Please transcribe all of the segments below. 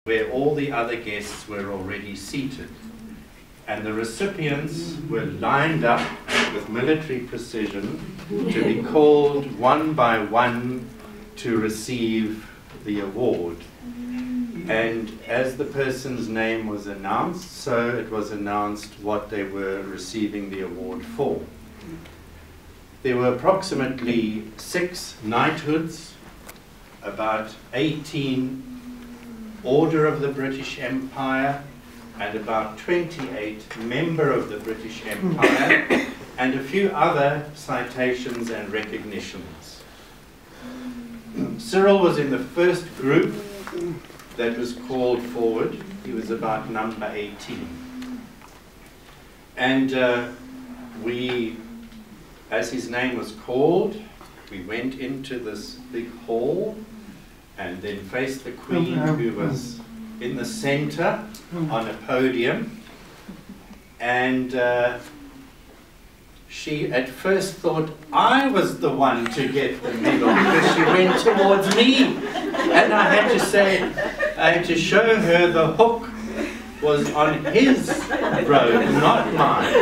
where all the other guests were already seated. And the recipients were lined up with military precision to be called one by one to receive the award. And as the person's name was announced, so it was announced what they were receiving the award for. There were approximately 6 knighthoods, about 18 Order of the British Empire, and about 28 Member of the British Empire, and a few other citations and recognitions. Cyril was in the first group that was called forward. He was about number 18. And as his name was called, we went into this big hall and then faced the Queen, who was in the center on a podium. And she at first thought I was the one to get the medal because she went towards me. And I had to show her the hook was on his robe, not mine.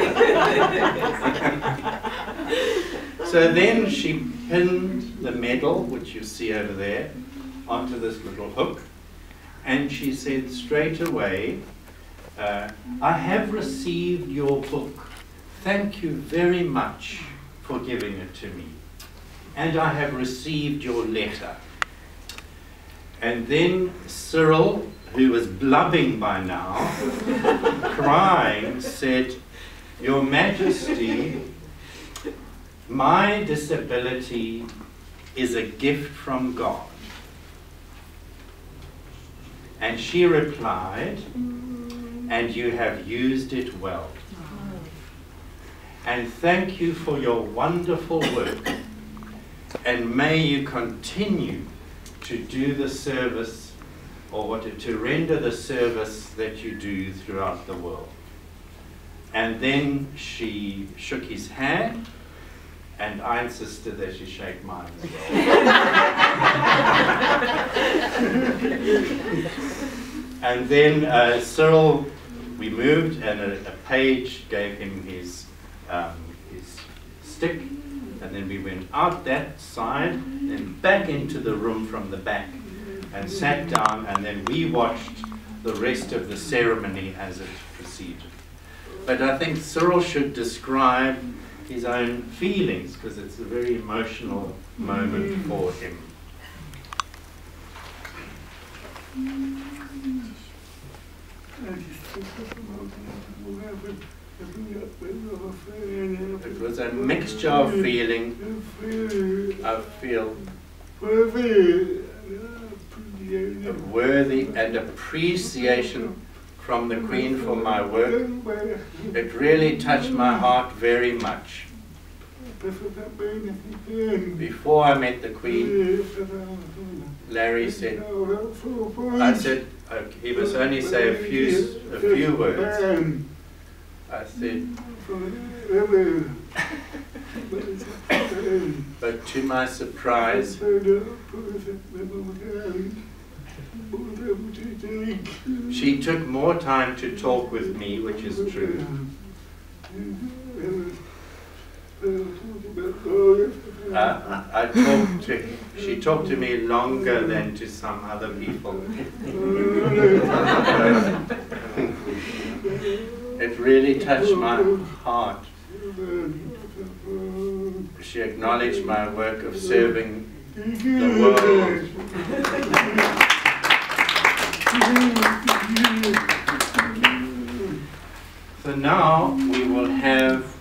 So then she pinned the medal, which you see over there, onto this little hook. And she said straight away, I have received your book. Thank you very much for giving it to me. And I have received your letter. And then Cyril, who was blubbing by now, crying, said, Your Majesty, my disability is a gift from God. And she replied, and you have used it well. And thank you for your wonderful work. And may you continue to do the service, or to render the service that you do throughout the world. And then she shook his hand, and I insisted that she shake mine as well. And then Cyril, we moved, and a page gave him his stick, and then we went out that side, then back into the room from the back, and sat down, and then we watched the rest of the ceremony as it proceeded. But I think Cyril should describe his own feelings, because it's a very emotional moment for him. It was a mixture of feeling. I feel worthy and appreciation from the Queen for my work. It really touched my heart very much. Before I met the Queen, Larry said, I said, he must only say a few words. I said, but to my surprise, she took more time to talk with me, which is true. She talked to me longer than to some other people. It really touched my heart. She acknowledged my work of serving the world. So now we will have